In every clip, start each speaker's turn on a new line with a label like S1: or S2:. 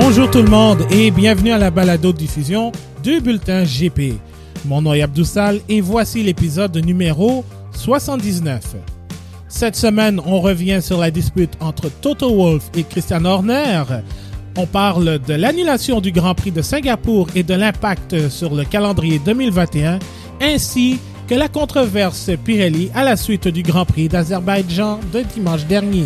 S1: Bonjour tout le monde et bienvenue à la balado-diffusion du Bulletin GP. Mon nom est Abdoussal et voici l'épisode numéro 79. Cette semaine, on revient sur la dispute entre Toto Wolff et Christian Horner. On parle de l'annulation du Grand Prix de Singapour et de l'impact sur le calendrier 2021, ainsi que la controverse Pirelli à la suite du Grand Prix d'Azerbaïdjan de dimanche dernier.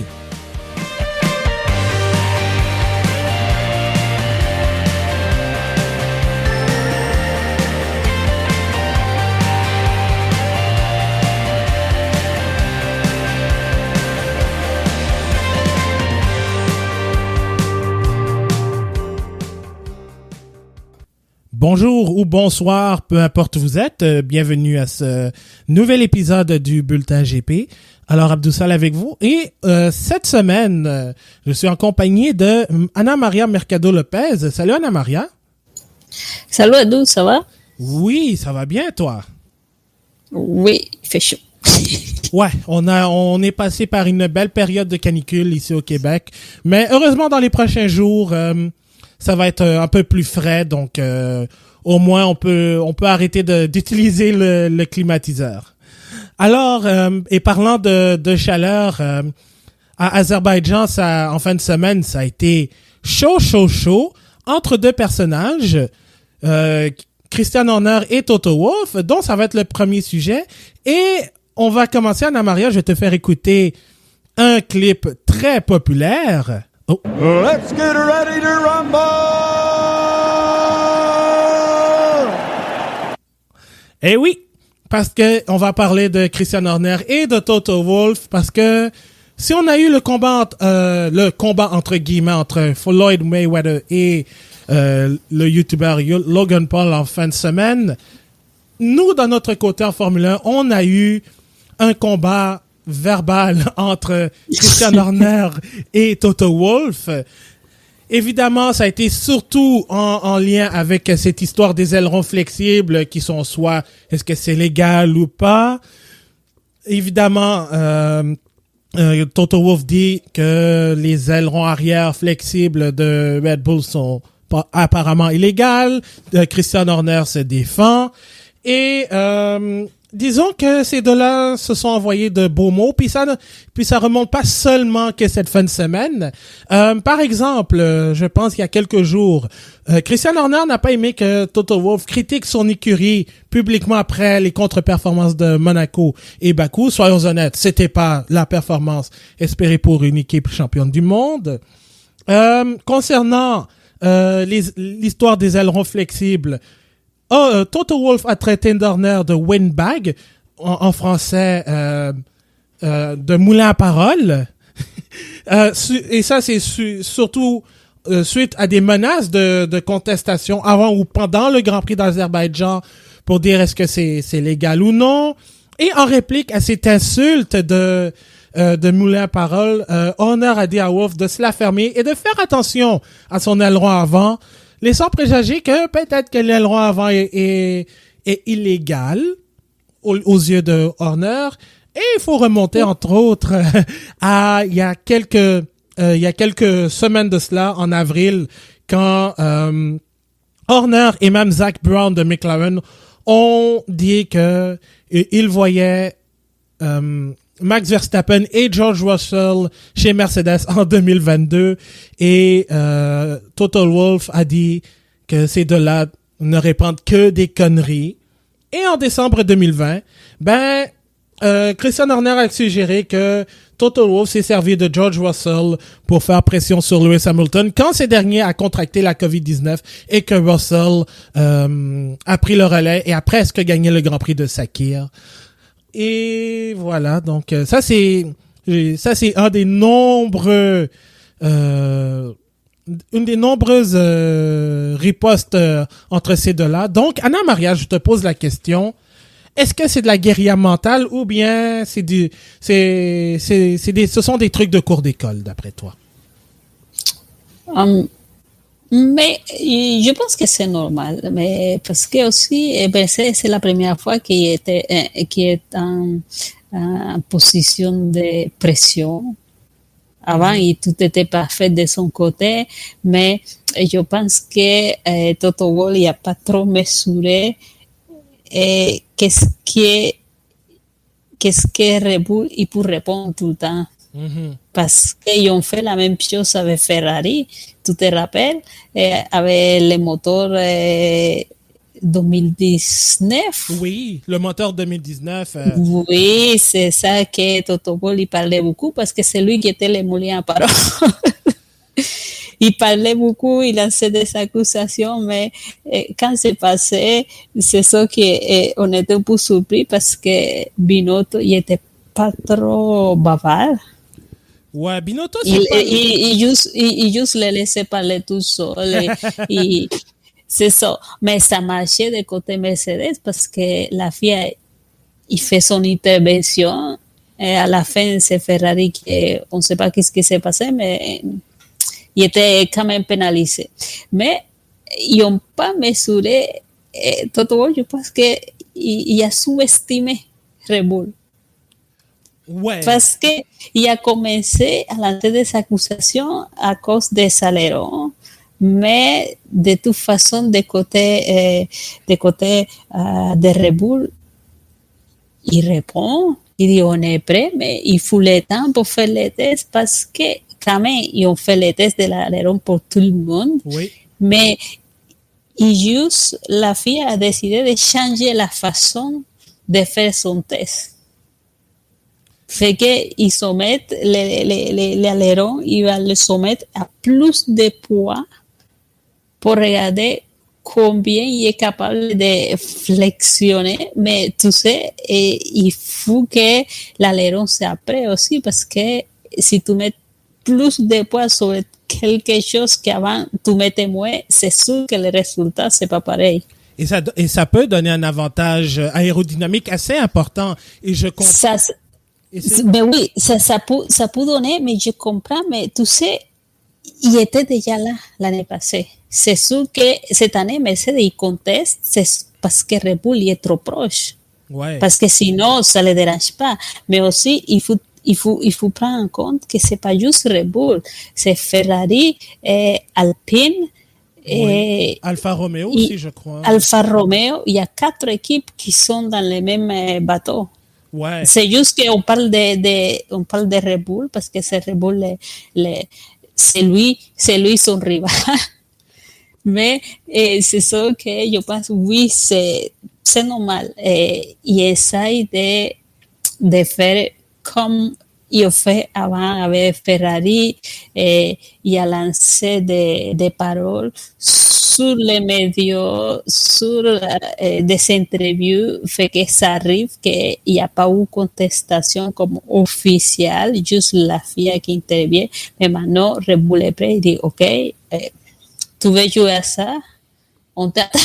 S1: Bonjour ou bonsoir, peu importe où vous êtes, bienvenue à ce nouvel épisode du Bulletin GP. Alors Abdoussal avec vous et cette semaine, je suis en compagnie de Ana Maria Mercado Lopez. Salut Ana Maria.
S2: Salut Abdou, ça va?
S1: Oui, ça va bien toi?
S2: Oui, il fait chaud.
S1: Ouais, on est passé par une belle période de canicule ici au Québec, mais heureusement dans les prochains jours, ça va être un peu plus frais, donc au moins on peut arrêter d'utiliser le climatiseur. Alors, et parlant de chaleur, à Azerbaïdjan, en fin de semaine, ça a été chaud entre deux personnages, Christian Horner et Toto Wolff, dont ça va être le premier sujet. Et on va commencer, Ana Maria, je vais te faire écouter un clip très populaire. Oh.
S3: Let's get ready to rumble!
S1: Eh oui, parce que on va parler de Christian Horner et de Toto Wolff, parce que si on a eu le combat entre guillemets entre Floyd Mayweather et le YouTuber Logan Paul en fin de semaine, nous, dans notre côté en Formule 1, on a eu un combat verbal entre Christian Horner et Toto Wolff. Évidemment, ça a été surtout en lien avec cette histoire des ailerons flexibles qui sont soit est-ce que c'est légal ou pas. Évidemment, Toto Wolff dit que les ailerons arrière flexibles de Red Bull sont apparemment illégales. Christian Horner se défend et disons que ces deux-là se sont envoyés de beaux mots, puis ça remonte pas seulement que cette fin de semaine. Par exemple, je pense qu'il y a quelques jours, Christian Horner n'a pas aimé que Toto Wolff critique son écurie publiquement après les contre-performances de Monaco et Bakou. Soyons honnêtes, c'était pas la performance espérée pour une équipe championne du monde. Concernant l'histoire des ailerons flexibles, Toto Wolff a traité Horner de windbag, en français, de moulin à parole. Et ça, c'est surtout suite à des menaces de contestation avant ou pendant le Grand Prix d'Azerbaïdjan pour dire est-ce que c'est légal ou non. Et en réplique à cette insulte de moulin à parole, Horner a dit à Wolff de se la fermer et de faire attention à son aileron avant, laissant présager que peut-être que l'aileron avant est illégal aux yeux de Horner. Et il faut remonter, entre autres, à il y a quelques semaines de cela, en avril, quand Horner et même Zach Brown de McLaren ont dit que ils voyaient Max Verstappen et George Russell chez Mercedes en 2022 et Toto Wolff a dit que ces deux-là ne répandent que des conneries. Et en décembre 2020, Christian Horner a suggéré que Toto Wolff s'est servi de George Russell pour faire pression sur Lewis Hamilton quand ce dernier a contracté la COVID-19 et que Russell a pris le relais et a presque gagné le Grand Prix de Sakhir. Et voilà, donc ça c'est une des nombreuses ripostes entre ces deux-là. Donc Ana Maria, je te pose la question, est-ce que c'est de la guérilla mentale ou bien ce sont des trucs de cours d'école d'après toi?
S2: Mais je pense que c'est normal, mais parce que aussi, c'est la première fois qu'il est en position de pression. Avant, tout était parfait de son côté, mais je pense que Toto Wolff n'a pas trop mesuré qu'est-ce que Red Bull il peut répondre tout le temps. Parce qu'ils ont fait la même chose avec Ferrari, tu te rappelles, avec les moteurs 2019.
S1: Oui, le moteur 2019.
S2: Oui, c'est ça que Toto Wolff il parlait beaucoup parce que c'est lui qui était le moulin à parole. Il parlait beaucoup, il lançait des accusations, mais quand c'est passé, c'est ça qu'on était un peu surpris parce que Binotto, il était pas trop bavard.
S1: Ouais, Binotto, c'est
S2: il juste le laissait parler tout seul. C'est ça. Mais ça marchait de côté Mercedes parce que la FIA, il fait son intervention. Et à la fin, c'est Ferrari qui, on ne sait pas qu'est-ce qui s'est passé, mais il était quand même pénalisé. Mais ils n'ont pas mesuré Toto Wolff, je pense qu'il a sous-estimé Red Bull.
S1: Ouais.
S2: Parce qu'il a commencé à lancer des accusations à cause des ailerons, mais de toute façon, de côté de Red Bull, il répond, il dit on est prêt, mais il faut le temps pour faire les tests parce que quand même, ils ont fait les tests de l'aileron pour tout le monde.
S1: Oui.
S2: Mais juste la FIA a décidé de changer la façon de faire son test. Fait qu'ils soumettent l'aileron, ils vont le soumettre à plus de poids pour regarder combien il est capable de flexionner. Mais tu sais, il faut que l'aileron soit prêt aussi parce que si tu mets plus de poids sur quelque chose qu'avant tu mettais moins, c'est sûr que le résultat c'est pas pareil.
S1: Et ça peut donner un avantage aérodynamique assez important. Et je comprends.
S2: Mais oui, ça peut donner, mais je comprends, mais tu sais, il était déjà là l'année passée. C'est sûr que cette année, Mercedes, il conteste, c'est parce que Red Bull est trop proche.
S1: Ouais.
S2: Parce que sinon, ça ne les dérange pas. Mais aussi, il faut prendre en compte que ce n'est pas juste Red Bull, c'est Ferrari, Alpine,
S1: oui. Alfa Romeo aussi, je crois.
S2: Alfa Romeo, il y a 4 équipes qui sont dans le même bateau.
S1: Ouais.
S2: C'est juste qu'on parle on parle de Red Bull parce que c'est Red Bull, c'est lui son rival. Mais c'est ça que je pense, oui, c'est normal. Il essaye de faire comme il fait avant avec Ferrari. Il a lancé des paroles sur les médias, sur des interviews, fait que ça arrive qu'il n'y a pas eu contestation comme officielle, juste la FIA qui intervient. Mais maintenant, Red Bull est prêt, il dit, OK, tu veux jouer à ça? On t'attend.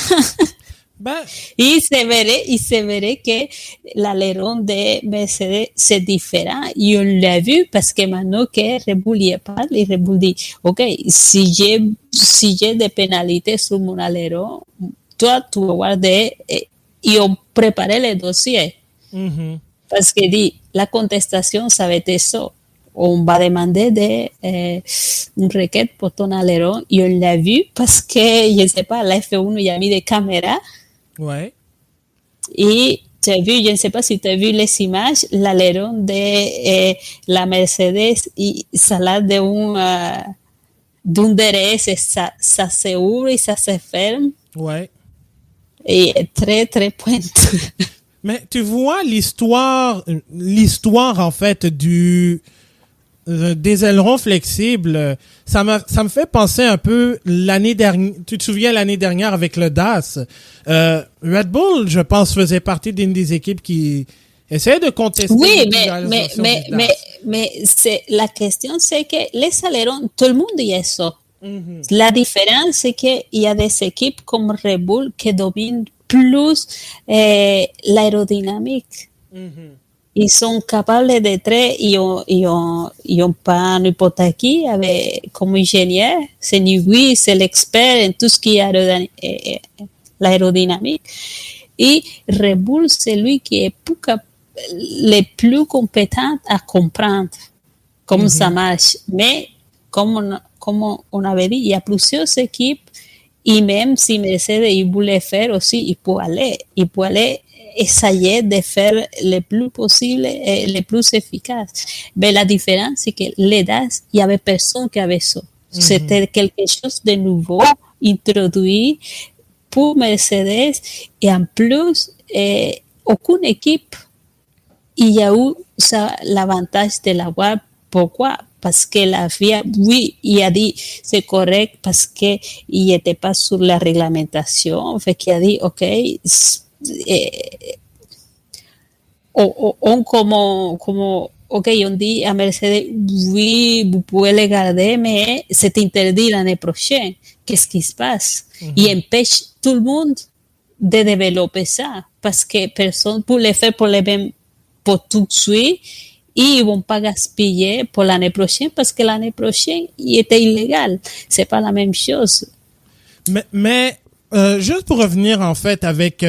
S2: Il se verrait que l'aileron de Mercedes c'est différent. Et on l'a vu parce que maintenant que Red Bull y parle, et Red Bull dit, OK, si j'ai des pénalités sur mon aileron, toi, tu vas voir ils ont préparé le dossier. Mm-hmm. Parce que dit, la contestation, ça va être ça. On va demander une requête pour ton aileron et on l'a vu parce que, je ne sais pas, la F1 il a mis des caméras.
S1: Ouais.
S2: Et tu as vu, je ne sais pas si tu as vu les images, l'aileron de la Mercedes, ça l'a d'un DRS, ça s'ouvre et ça se ferme.
S1: Ouais.
S2: Et très, très pointu.
S1: Mais tu vois l'histoire en fait des ailerons flexibles, ça me fait penser un peu l'année dernière. Tu te souviens l'année dernière avec le DAS, Red Bull, je pense, faisait partie d'une des équipes qui essayait de contester.
S2: Oui, mais c'est la question, c'est que les ailerons, tout le monde dit ça. Mm-hmm. La différence, c'est qu'il y a des équipes comme Red Bull qui dominent plus l'aérodynamique. Mm-hmm. Ils sont capables d'être, ils ont pas n'importe qui comme ingénieur. C'est lui, c'est l'expert en tout ce qui est l'aérodynamique. Et Red Bull, c'est lui qui est le plus compétent à comprendre comment ça marche. Mais comme comme on avait dit, il y a plusieurs équipes et même si Mercedes il voulait faire aussi, il peut aller essayer de faire le plus possible et le plus efficace. Mais la différence, c'est que les DAS, il y avait personne qui avait ça. C'était quelque chose de nouveau, introduit pour Mercedes et en plus, aucune équipe il y a eu ça, l'avantage de l'avoir. Pourquoi? Parce que la FIA, oui, il a dit c'est correct parce que il n'était pas sur la réglementation. Fait qu'il a dit, OK, OK, on dit à Mercedes, oui, vous pouvez le garder, mais c'est interdit l'année prochaine. Qu'est-ce qui se passe? Il empêche tout le monde de développer ça parce que personne pour le faire pour les mêmes pour tout de suite et ils vont pas gaspiller pour l'année prochaine parce que l'année prochaine il était illégal. C'est pas la même chose.
S1: Mais juste pour revenir en fait avec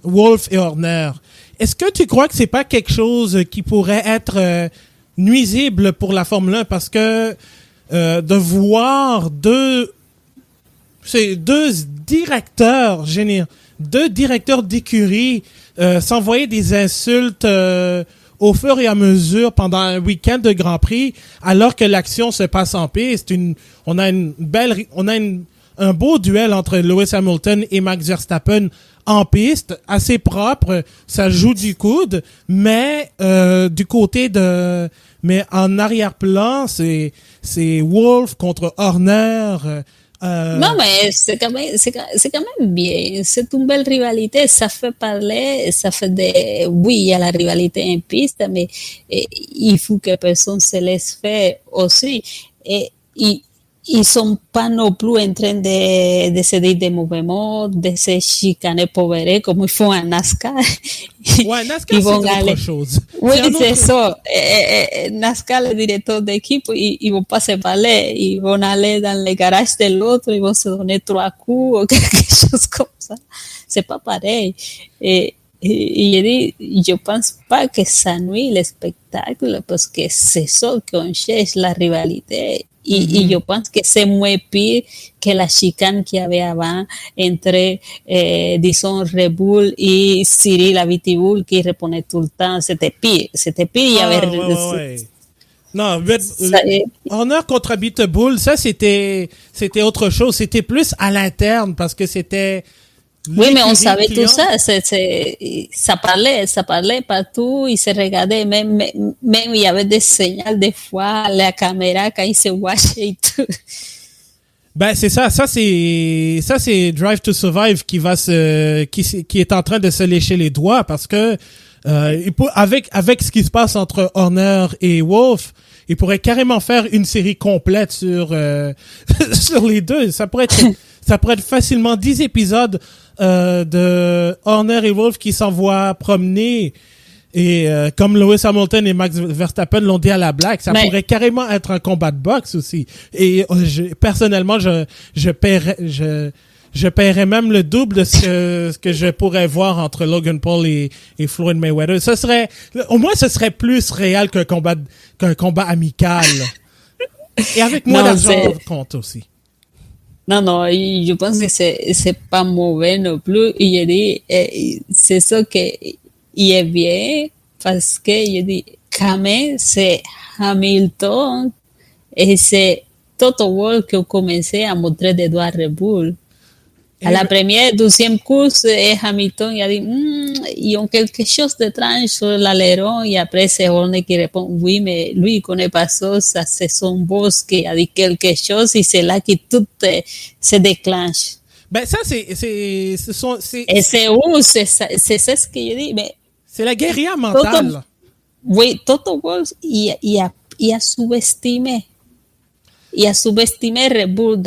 S1: Wolff et Horner, est-ce que tu crois que c'est pas quelque chose qui pourrait être nuisible pour la Formule 1 parce que de voir deux directeurs d'écurie s'envoyer des insultes au fur et à mesure pendant un week-end de Grand Prix, alors que l'action se passe en piste. On a un beau duel entre Lewis Hamilton et Max Verstappen en piste, assez propre, ça joue du coude, mais mais en arrière-plan, c'est Wolff contre Horner.
S2: Non, mais c'est quand même bien. C'est une belle rivalité. Ça fait parler, oui, il y a la rivalité en piste, mais il faut que personne se laisse faire aussi. Et ils sont pas non plus en train de se dire des mouvements, de se chicaner pour verrer comme ils font en NASCAR.
S1: Ouais, NASCAR, c'est autre chose.
S2: Oui, c'est ça. NASCAR, le directeur d'équipe, ils vont pas se parler. Ils vont aller dans le garage de l'autre, ils vont se donner 3 coups ou quelque chose comme ça. C'est pas pareil. Et je pense pas que ça nuit le spectacle parce que c'est ça qu'on cherche, la rivalité. Et je pense que c'est moins pire que la chicane qu'il y avait avant entre, disons, Red Bull et Cyril Abiteboul qui répondait tout le temps. C'était pire. Il y avait...
S1: Ouais. Non, Horner contre Abiteboul, ça c'était autre chose. C'était plus à l'interne parce que c'était...
S2: Oui, mais on savait tout ça. Ça parlait partout. Ils se regardaient. Même il y avait des signaux des fois, la caméra quand ils se watchaient et tout.
S1: Ben, c'est ça. Ça, c'est Drive to Survive qui est en train de se lécher les doigts parce que, avec ce qui se passe entre Horner et Wolff, il pourrait carrément faire une série complète sur les deux. Ça pourrait être facilement 10 épisodes de Horner et Wolff qui s'envoient promener et comme Lewis Hamilton et Max Verstappen l'ont dit à la blague, ça pourrait carrément être un combat de boxe aussi. Et personnellement, je paierais même le double de ce que je pourrais voir entre Logan Paul et Floyd Mayweather. Au moins ce serait plus réel qu'un combat amical. Et avec moins d'argent compte aussi.
S2: Non, je pense que c'est pas mauvais non plus. Il a dit, c'est ça il est bien, parce que il dit, quand même, c'est Hamilton et c'est Toto Wolff qui ont commencé à montrer des doigts à Red Bull. À la première, deuxième course, Hamilton il a dit, ils ont quelque chose d'étrange sur l'aléron et après c'est Horner qui répond, oui, mais lui il connaît pas ça, c'est son boss qui a dit quelque chose et c'est là que tout se déclenche.
S1: Ben ça
S2: et c'est où, c'est ça ce qu'il dit, mais
S1: c'est la guérilla mentale.
S2: Toto Wolff il a sous-estimé Red Bull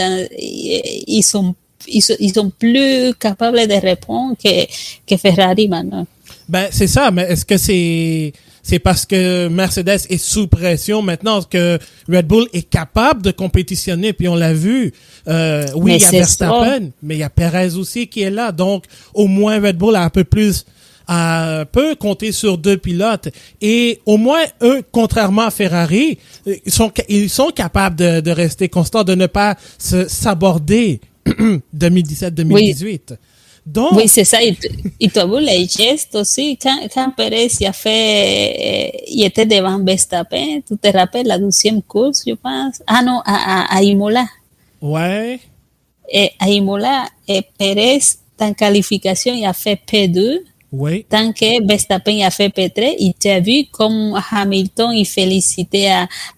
S2: ils sont plus capables de répondre que Ferrari maintenant.
S1: Ben, c'est ça, mais est-ce que c'est parce que Mercedes est sous pression maintenant que Red Bull est capable de compétitionner, puis on l'a vu. Oui, il y a Verstappen, mais il y a Perez aussi qui est là. Donc, au moins, Red Bull a un peu plus peut compter sur 2 pilotes. Et au moins, eux, contrairement à Ferrari, ils sont capables de rester constants, de ne pas s'aborder 2017-2018. Donc,
S2: oui, c'est ça. Et tu as vu les gestes aussi. Quand Pérez il était devant Verstappen, tu te rappelles la 12e course, je pense. Ah non, à Imola.
S1: Ouais.
S2: Et à Imola, Pérez, en qualification, il a fait P2.
S1: Oui.
S2: Tant que Verstappen a fait P3, et tu as vu comme Hamilton, il félicitait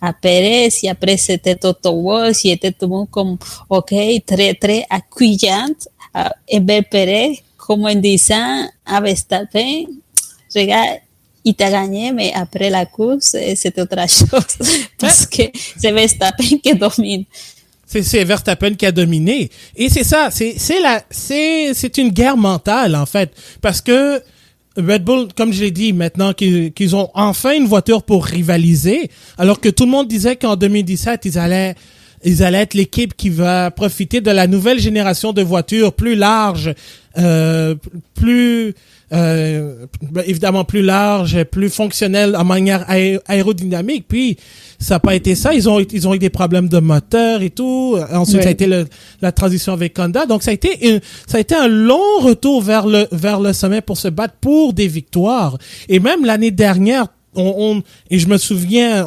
S2: à Pérez, et après c'était Toto Wolff, il était tout le monde comme, ok, très, très accueillant, et vers Pérez, comme en disant à Verstappen, regarde, il t'a gagné, mais après la course, c'était autre chose, parce que c'est Verstappen qui domine.
S1: C'est Verstappen qui a dominé. Et c'est ça, c'est une guerre mentale, en fait. Parce que Red Bull, comme je l'ai dit, maintenant qu'ils ont enfin une voiture pour rivaliser, alors que tout le monde disait qu'en 2017, ils allaient être l'équipe qui va profiter de la nouvelle génération de voitures plus larges, évidemment plus large, plus fonctionnel en manière aérodynamique. Puis ça n'a pas été ça. Ils ont eu des problèmes de moteur et tout. Ensuite,
S2: oui.
S1: Ça a été la transition avec Honda. Donc ça a été un long retour vers le sommet pour se battre pour des victoires. Et même l'année dernière, et je me souviens,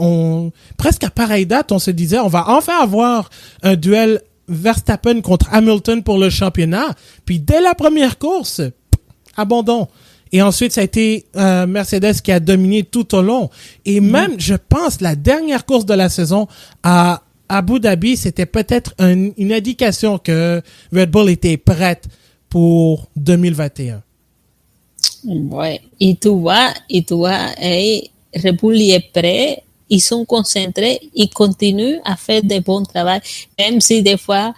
S1: presque à pareille date, on se disait, on va enfin avoir un duel Verstappen contre Hamilton pour le championnat. Puis dès la première course, abandon. Et ensuite, ça a été Mercedes qui a dominé tout au long. Et même, je pense, la dernière course de la saison à Abu Dhabi, c'était peut-être une indication que Red Bull était prête pour 2021.
S2: Ouais. Et tu vois, Red Bull est prêt, ils sont concentrés, ils continuent à faire de bons travail, même si des fois,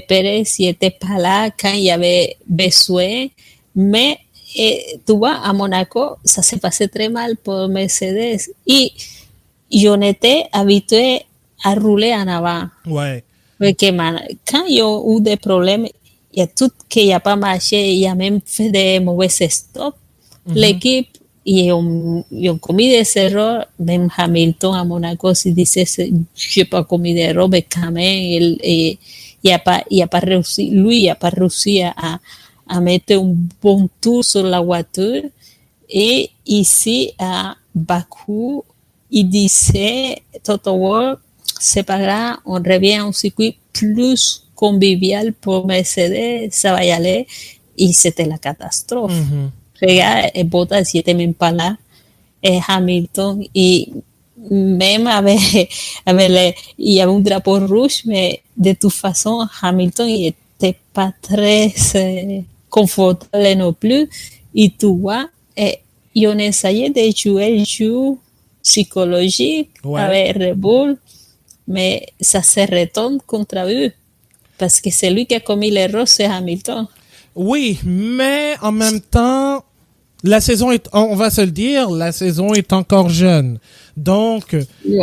S2: Pérez n'était pas là quand il y avait besoin, mais tu vois, à Monaco, ça s'est passé très mal pour Mercedes. Et on était habitué à rouler en avant.
S1: Ouais.
S2: Parce que quand il y a eu des problèmes, il y a tout qui n'a pas marché, il y a même fait des mauvais stops. L'équipe, ils ont commis des erreurs. Même Hamilton à Monaco, s'il disait, je n'ai pas commis d'erreurs, mais quand même, il n'a pas réussi. Lui, il n'a pas réussi à mettre un bon tour sur la voiture. Et ici, à Bakou, il disait, Toto Wolff, c'est pas grave, on revient à un circuit plus convivial pour Mercedes, ça va y aller. Et c'était la catastrophe. Regarde, Bottas n'était même pas là. Et Hamilton, et même il y avait un drapeau rouge, mais de toute façon, Hamilton, il n'était pas très confortable non plus. Et tu vois, ils ont essayé de jouer le jeu psychologique avec Red Bull, mais ça se retourne contre eux. Parce que c'est lui qui a commis l'erreur, c'est Hamilton.
S1: Oui, mais en même temps, la saison on va se le dire, la saison est encore jeune. Donc,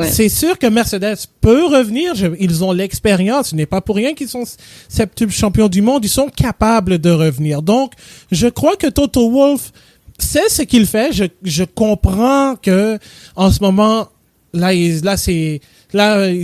S1: c'est sûr que Mercedes peut revenir. Ils ont l'expérience. Ce n'est pas pour rien qu'ils sont septuple champions du monde. Ils sont capables de revenir. Donc, je crois que Toto Wolff sait ce qu'il fait. Je comprends que en ce moment, là, ils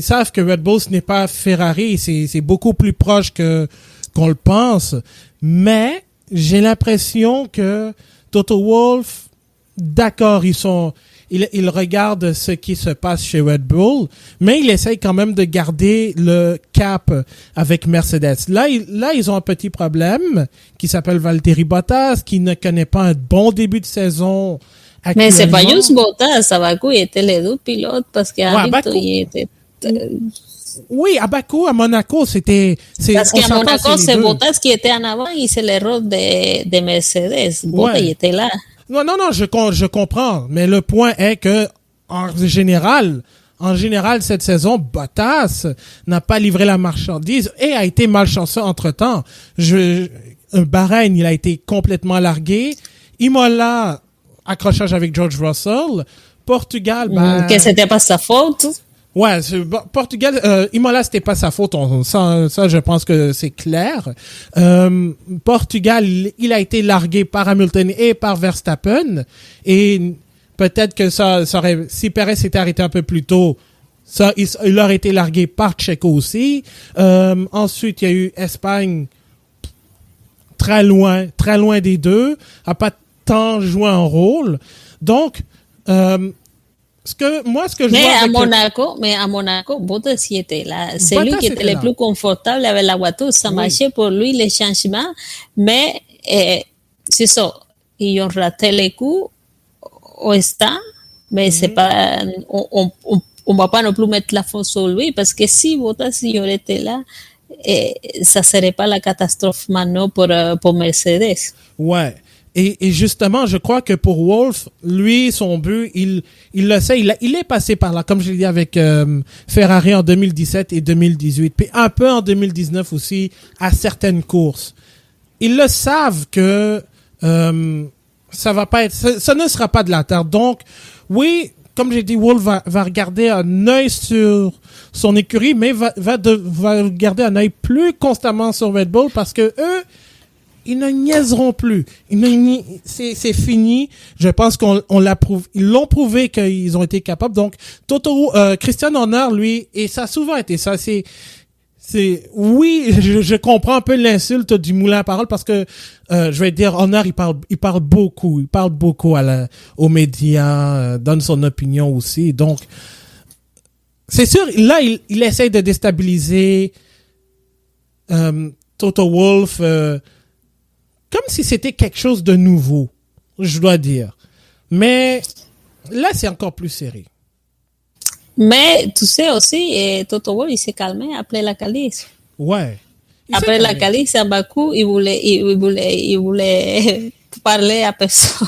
S1: savent que Red Bull, ce n'est pas Ferrari. C'est beaucoup plus proche qu'on le pense. Mais j'ai l'impression que Toto Wolff, d'accord, il regarde ce qui se passe chez Red Bull, mais il essaye quand même de garder le cap avec Mercedes. Là, ils ont un petit problème qui s'appelle Valtteri Bottas, qui ne connaît pas un bon début de saison actuellement.
S2: Mais c'est pas juste Bottas, à Bakou, il était les deux pilotes, parce qu'à Hamilton, il était...
S1: Oui, à Bakou, à Monaco, c'était...
S2: Parce qu'à Monaco, c'est Bottas qui était en avant et c'est l'erreur de Mercedes. Bottas, il était là.
S1: Non, je comprends. Mais le point est que, en général, cette saison, Bottas n'a pas livré la marchandise et a été malchanceux entre-temps. Bahreïn, il a été complètement largué. Imola, accrochage avec George Russell. Portugal,
S2: que c'était pas sa faute.
S1: Ouais, Portugal, Imola, c'était pas sa faute. Ça, je pense que c'est clair. Portugal, il a été largué par Hamilton et par Verstappen. Et peut-être que ça aurait, si Perez s'était arrêté un peu plus tôt, il aurait été largué par Checo aussi. Ensuite, il y a eu Espagne, très loin des deux, a pas tant joué un rôle. Donc, ce que je vois
S2: mais à Monaco, Bottas y était là. C'est lui qui était le plus confortable avec la voiture. Ça marchait pour lui, les changements. Mais, c'est ça. Ils ont raté les coups au stand. Mais c'est pas, on va pas non plus mettre la faute sur lui parce que si Bottas y aurait été là, ça serait pas la catastrophe maintenant pour Mercedes.
S1: Ouais. Et justement, je crois que pour Wolff, lui, son but, il le sait, il est passé par là, comme je l'ai dit avec Ferrari en 2017 et 2018, puis un peu en 2019 aussi, à certaines courses. Ils le savent que ça va pas être, ça ne sera pas de la terre. Donc, oui, comme j'ai dit, Wolff va regarder un œil sur son écurie, mais va garder un œil plus constamment sur Red Bull parce que eux, ils ne niaiseront plus. C'est fini. Je pense ils l'ont prouvé qu'ils ont été capables. Donc, Christian Horner, lui, et ça a souvent été ça, oui, je comprends un peu l'insulte du moulin à parole parce que, je vais dire, Horner, il parle beaucoup aux médias, donne son opinion aussi. Donc, c'est sûr, là, il essaye de déstabiliser, Toto Wolff, comme si c'était quelque chose de nouveau, je dois dire. Mais là, c'est encore plus serré.
S2: Mais tu sais aussi, Toto Wolff, il s'est calmé après la qualif.
S1: Ouais.
S2: Après la qualif à Bakou, il voulait parler à personne.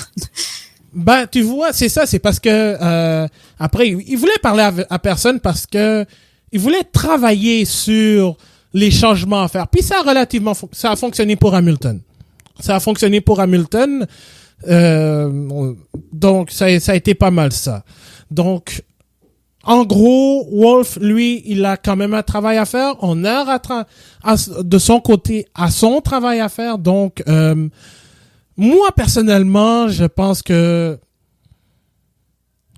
S1: Ben, tu vois, c'est ça, c'est parce que après, il voulait parler à personne parce que il voulait travailler sur les changements à faire. Puis ça a fonctionné pour Hamilton. Ça a fonctionné pour Hamilton. Donc, ça a été pas mal, ça. Donc, en gros, Wolff, lui, il a quand même un travail à faire. On a de son côté, à son travail à faire. Donc, moi, personnellement, je pense que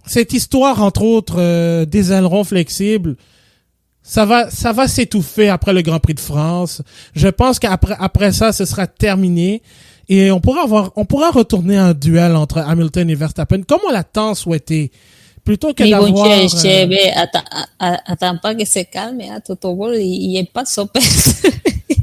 S1: cette histoire, entre autres, des ailerons flexibles, ça va s'étouffer après le Grand Prix de France. Je pense qu'après ça, ce sera terminé. Et on pourra retourner un duel entre Hamilton et Verstappen, comme on l'a tant souhaité. Plutôt que d'avoir...
S2: Attends pas que se calme, hein, Toto Wolff, il est pas super.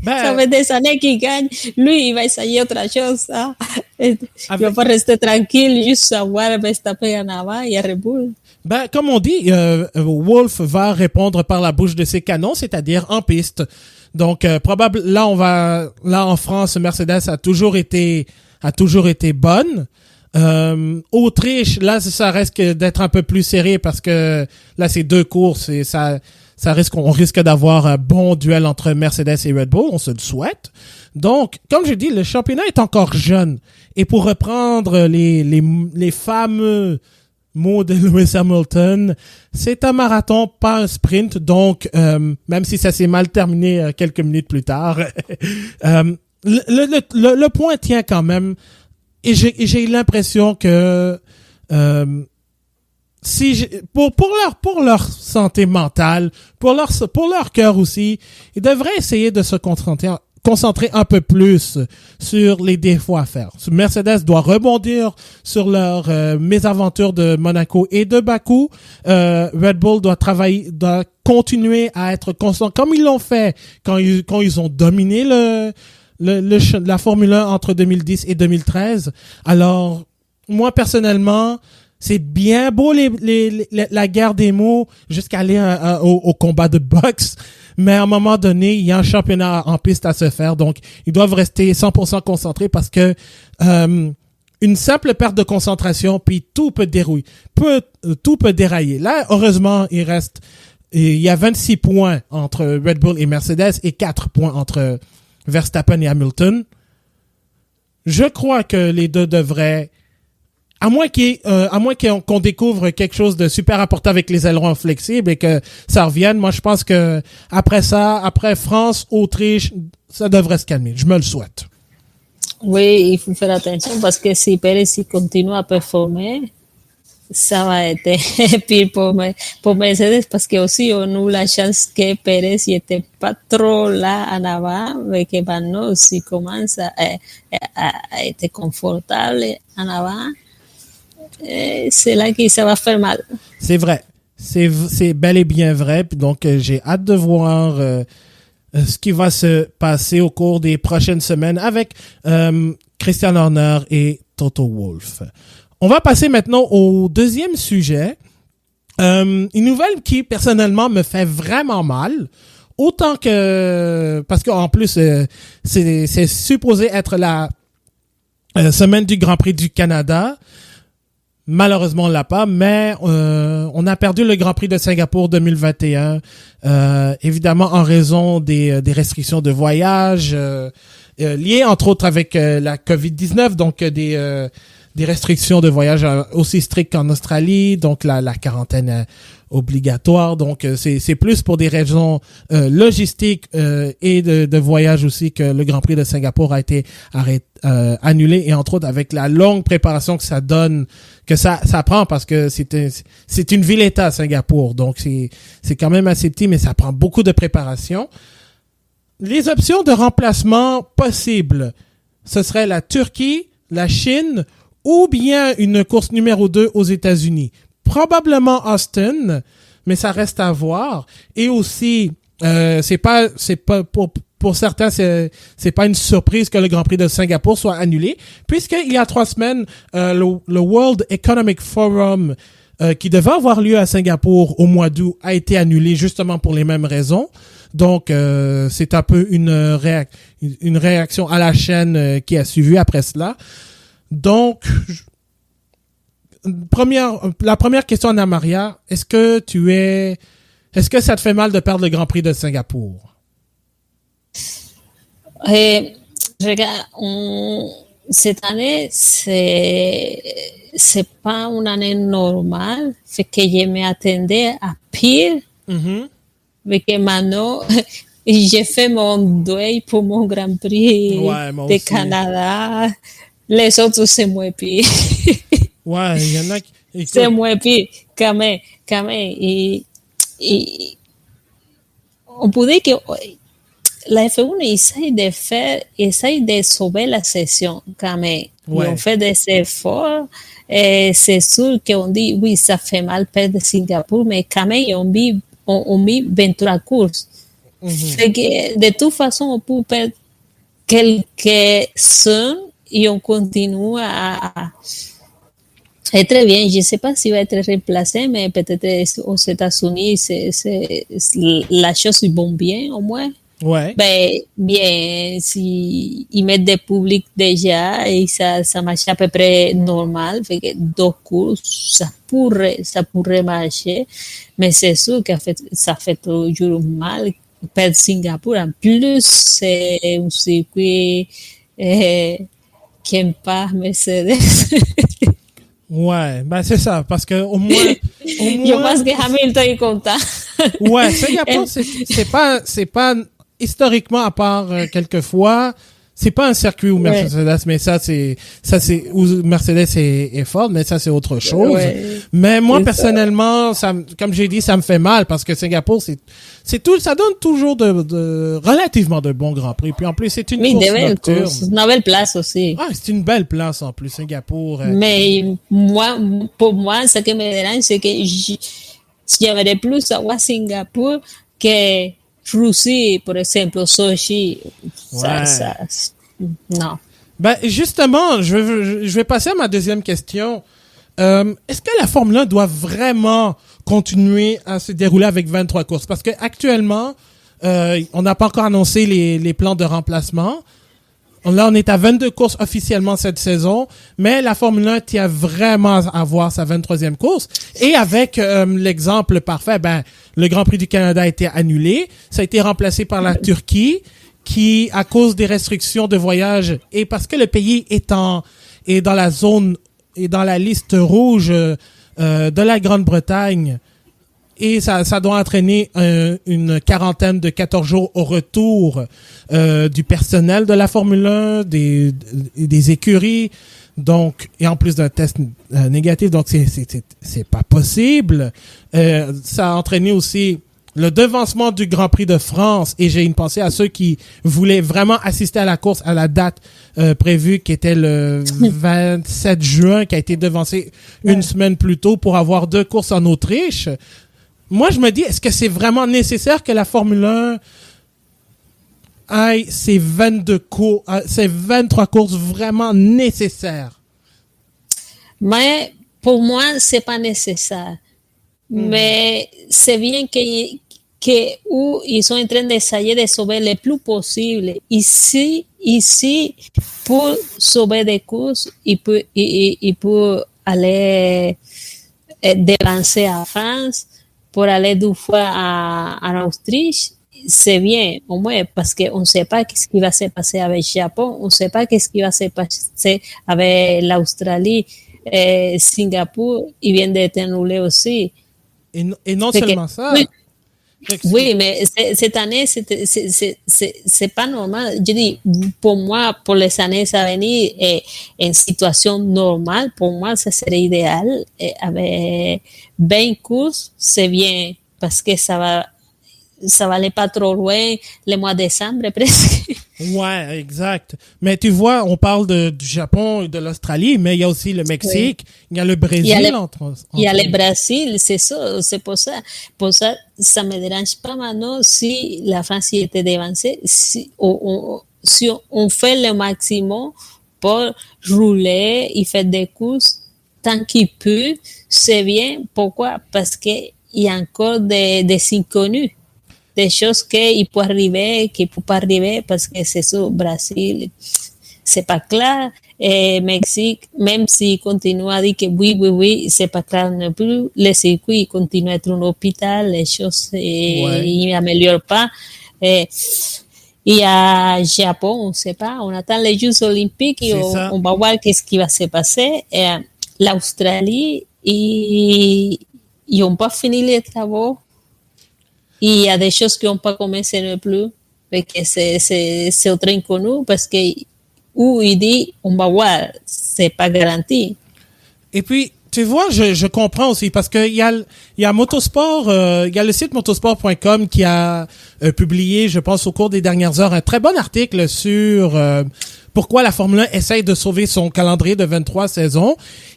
S2: Ça fait des années qu'il gagne. Lui, il va essayer autre chose, hein. Il va pas rester tranquille, juste savoir Verstappen en avant et Red Bull.
S1: Ben, comme on dit, Wolff va répondre par la bouche de ses canons, c'est-à-dire en piste. Donc, là en France, Mercedes a toujours été bonne. Autriche, là, ça risque d'être un peu plus serré parce que là, c'est 2 courses et on risque d'avoir un bon duel entre Mercedes et Red Bull. On se le souhaite. Donc, comme je dis, le championnat est encore jeune. Et pour reprendre les fameux mots de Lewis Hamilton, c'est un marathon, pas un sprint. Donc, même si ça s'est mal terminé quelques minutes plus tard, le point tient quand même. Et j'ai l'impression que pour leur santé mentale, pour leur cœur aussi, ils devraient essayer de se concentrer un peu plus sur les défauts à faire. Mercedes doit rebondir sur leur mésaventure de Monaco et de Bakou. Red Bull doit continuer à être constant comme ils l'ont fait quand ils ont dominé la Formule 1 entre 2010 et 2013. Alors, moi, personnellement, c'est bien beau la guerre des mots jusqu'à aller au combat de boxe, mais à un moment donné, il y a un championnat en piste à se faire, donc ils doivent rester 100% concentrés parce que une simple perte de concentration, puis tout peut dérailler. Là, heureusement, il y a 26 points entre Red Bull et Mercedes et 4 points entre Verstappen et Hamilton. Je crois que les deux devraient à moins qu'on découvre quelque chose de super important avec les ailerons flexibles et que ça revienne, moi je pense que après France, Autriche, ça devrait se calmer. Je me le souhaite.
S2: Oui, il faut faire attention parce que si Pérez continue à performer, ça va être pire pour Mercedes parce que aussi on a eu la chance que Pérez n'était pas trop là en avant, mais que maintenant si commence à être confortable en avant, c'est là que ça va faire mal.
S1: C'est vrai. C'est bel et bien vrai. Puis donc, j'ai hâte de voir ce qui va se passer au cours des prochaines semaines avec Christian Horner et Toto Wolff. On va passer maintenant au deuxième sujet. Une nouvelle qui, personnellement, me fait vraiment mal. Autant que... Parce qu'en plus, c'est supposé être la semaine du Grand Prix du Canada. Malheureusement, on l'a pas, mais on a perdu le Grand Prix de Singapour 2021, évidemment en raison des restrictions de voyage liées entre autres avec la COVID-19, donc des restrictions de voyage aussi strictes qu'en Australie, donc la quarantaine obligatoire. Donc c'est plus pour des raisons logistiques et de voyage aussi que le Grand Prix de Singapour a été annulé, et entre autres avec la longue préparation que ça donne, que ça prend, parce que c'est une ville-État Singapour, donc c'est quand même assez petit, mais ça prend beaucoup de préparation. Les options de remplacement possibles, ce serait la Turquie, la Chine, ou bien une course numéro 2 aux États-Unis. Probablement Austin, mais ça reste à voir. Et aussi, c'est pas pour certains, c'est pas une surprise que le Grand Prix de Singapour soit annulé, puisqu'il y a 3 semaines, le World Economic Forum, qui devait avoir lieu à Singapour au mois d'août, a été annulé justement pour les mêmes raisons. Donc, c'est un peu une réaction à la chaîne qui a suivi après cela. Donc, la première question, Anna Maria, est-ce que ça te fait mal de perdre le Grand Prix de Singapour?
S2: Regarde, cette année, c'est pas une année normale, fait que je m'attendais à pire, mais que maintenant, j'ai fait mon deuil pour mon Grand Prix de Canada. Les autres, c'est moins pire.
S1: Ouais, il y en a qui...
S2: C'est moins pire, quand même. Et on peut dire que la F1 essaye de sauver la session, quand même.
S1: Ouais.
S2: Ils ont fait des efforts. Et c'est sûr qu'on dit, oui, ça fait mal perdre Singapour, mais quand même, ils ont mis 23 courses. Fait que, de toute façon, on peut perdre quelques-uns et on continue à être bien. Je ne sais pas s'il va être remplacé, mais peut-être aux États-Unis, la chose est bon bien, au moins.
S1: Ouais.
S2: Ben, bien, si ils mettent des publics déjà et ça marche à peu près normal, fait que 2 courses, ça pourrait marcher, mais c'est sûr que ça fait toujours mal perdre Singapour. En plus, c'est un circuit qui n'aime pas Mercedes.
S1: Ouais, ben c'est ça, parce que au moins
S2: Je pense que Hamilton est content.
S1: Ouais, Singapour, c'est pas historiquement, à part quelques fois, c'est pas un circuit où Mercedes, mais ça c'est où Mercedes est fort, mais ça c'est autre chose. Ouais, mais moi personnellement, comme j'ai dit, ça me fait mal parce que Singapour c'est tout, ça donne toujours de relativement de bons grands prix. Puis en plus c'est une course nocturne.
S2: C'est une belle place aussi.
S1: Ah, c'est une belle place en plus, Singapour.
S2: Mais pour moi, ce qui me dérange, c'est que j'aimerais plus avoir Singapour que Russie, par exemple, Sochi. Non.
S1: Ben, justement, je vais passer à ma deuxième question. Est-ce que la Formule 1 doit vraiment continuer à se dérouler avec 23 courses? Parce que actuellement, on n'a pas encore annoncé les plans de remplacement. Là, on est à 22 courses officiellement cette saison, mais la Formule 1 tient vraiment à avoir sa 23e course. Et avec l'exemple parfait, ben le Grand Prix du Canada a été annulé. Ça a été remplacé par la Turquie, qui, à cause des restrictions de voyage et parce que le pays est dans la zone est dans la liste rouge de la Grande-Bretagne. Et ça doit entraîner une quarantaine de 14 jours au retour du personnel de la Formule 1, des écuries. Donc, et en plus d'un test négatif, donc c'est pas possible. Ça a entraîné aussi le devancement du Grand Prix de France, et j'ai une pensée à ceux qui voulaient vraiment assister à la course à la date prévue, qui était le 27 juin, qui a été devancé une semaine plus tôt pour avoir 2 courses en Autriche. Moi, je me dis, est-ce que c'est vraiment nécessaire que la Formule 1 aille ces 23 courses vraiment nécessaires?
S2: Mais pour moi, c'est pas nécessaire. Mais c'est bien où ils sont en train d'essayer de sauver le plus possible. Ici, pour sauver des courses, il peut aller dévancer à France, pour aller 2 fois en Autriche. C'est bien, au moins, parce qu'on ne sait pas ce qui va se passer avec le Japon, on ne sait pas ce qui va se passer avec l'Australie, Singapour, ils viennent d'être annulés aussi.
S1: Et non seulement ça.
S2: Oui, mais cette année, c'est pas normal. Je dis, pour moi, pour les années à venir, en situation normale, pour moi, ça serait idéal. Avec 20 courses, c'est bien, parce que ça va aller pas trop loin, le mois de décembre, presque.
S1: Ouais, exact. Mais tu vois, on parle du Japon et de l'Australie, mais il y a aussi le Mexique, il y a le Brésil.
S2: Il y a le Brésil, c'est ça, c'est pour ça. Pour ça, ça me dérange pas maintenant si la France y était devancée, si on fait le maximum pour rouler et faire des courses tant qu'il peut, c'est bien. Pourquoi? Parce qu'il y a encore des inconnus. Des choses qui peuvent arriver, qui ne peuvent pas arriver, parce que c'est ça, Brésil, c'est pas clair. Et Mexique, même s'il continue à dire que oui, c'est pas clair non plus, le circuit continue à être un hôpital, les choses ils n'améliorent pas. Et à Japon, on ne sait pas, on attend les Jeux olympiques et on va voir qu'est-ce qui va se passer. Et l'Australie, ils n'ont pas fini les travaux. Il y a des choses qui n'ont pas commencé non plus, parce que c'est autre inconnu, parce que où il dit, on va voir, c'est pas garanti.
S1: Et puis, tu vois, je comprends aussi, parce que il y a Motosport, il y a le site motosport.com qui a publié, je pense, au cours des dernières heures, un très bon article sur pourquoi la Formule 1 essaye de sauver son calendrier de 23 saisons.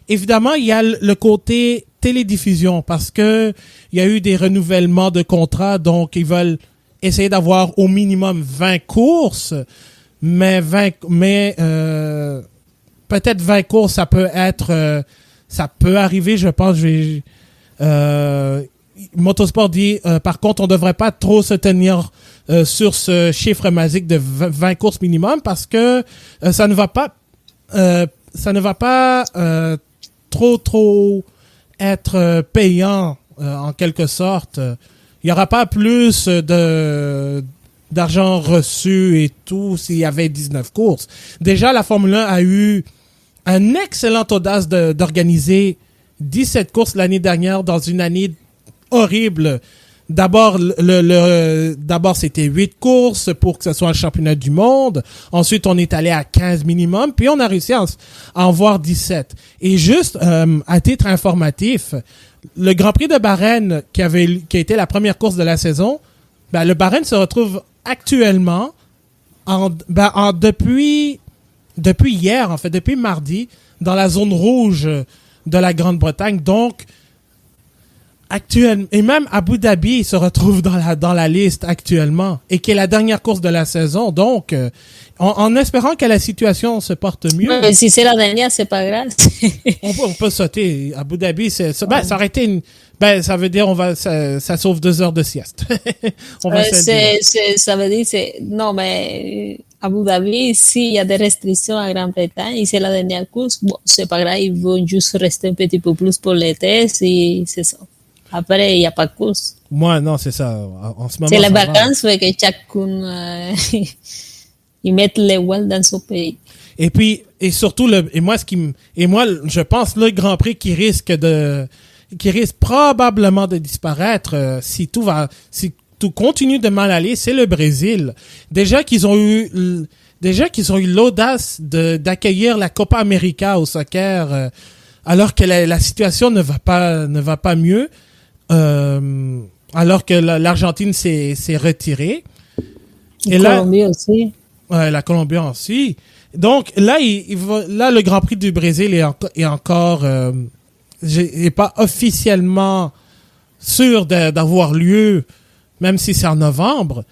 S1: Évidemment, il y a le côté télédiffusion, parce que il y a eu des renouvellements de contrats, donc ils veulent essayer d'avoir au minimum 20 courses, mais peut-être 20 courses, ça peut arriver, je pense. Motosport dit, par contre, on devrait pas trop se tenir sur ce chiffre magique de 20 courses minimum, parce que ça ne va pas trop être payant en quelque sorte. Il y aura pas plus d'argent reçu et tout s'il y avait 19 courses. Déjà, la Formule 1 a eu un excellent audace d'organiser 17 courses l'année dernière dans une année horrible. D'abord, d'abord, c'était 8 courses pour que ce soit un championnat du monde. Ensuite, on est allé à 15 minimum. Puis, on a réussi à en voir 17. Et juste, à titre informatif, le Grand Prix de Bahreïn, qui a été la première course de la saison, le Bahreïn se retrouve actuellement depuis hier, en fait, depuis mardi, dans la zone rouge de la Grande-Bretagne. Donc, actuellement, et même Abu Dhabi se retrouve dans la liste actuellement, et qui est la dernière course de la saison. Donc, en espérant que la situation se porte mieux.
S2: Mais si c'est la dernière, c'est pas grave.
S1: on peut sauter. Abu Dhabi, ça aurait été ça veut dire ça sauve 2 heures de sieste.
S2: Ça veut dire non, mais Abu Dhabi, s'il y a des restrictions à Grande-Bretagne, et c'est la dernière course, bon, c'est pas grave, ils vont juste rester un petit peu plus pour les tests, et c'est ça. Après, il n'y a pas de course.
S1: Moi, non, c'est ça. En ce moment,
S2: c'est les vacances, que chacun ils mettent les voiles dans son pays.
S1: Et puis, et surtout, je pense le Grand Prix qui risque probablement de disparaître si tout continue de mal aller, c'est le Brésil. Déjà qu'ils ont eu l'audace d'accueillir la Copa América au soccer, alors que la situation ne va pas mieux, alors que l'Argentine s'est retirée. Et
S2: Colombie aussi.
S1: Ouais, la Colombie aussi. Donc là, le Grand Prix du Brésil est encore est pas officiellement sûr d'avoir lieu, même si c'est en novembre.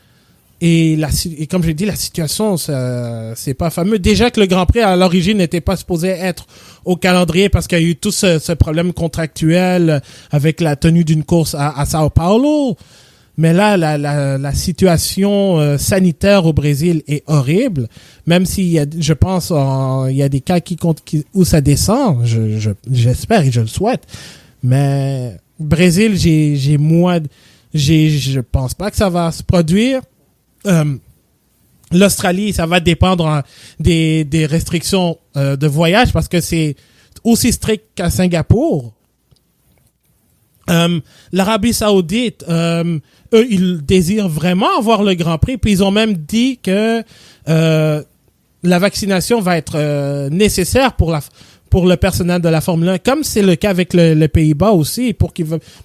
S1: Et comme j'ai dit, la situation, c'est pas fameux. Déjà que le Grand Prix, à l'origine, n'était pas supposé être au calendrier parce qu'il y a eu tout ce problème contractuel avec la tenue d'une course à Sao Paulo. Mais là, la situation sanitaire au Brésil est horrible. Même je pense, il y a des cas où ça descend. J'espère et je le souhaite. Mais Brésil, je pense pas que ça va se produire. L'Australie, ça va dépendre des restrictions de voyage parce que c'est aussi strict qu'à Singapour. L'Arabie Saoudite, eux, ils désirent vraiment avoir le Grand Prix, puis ils ont même dit que la vaccination va être nécessaire pour le personnel de la Formule 1, comme c'est le cas avec le Pays-Bas aussi,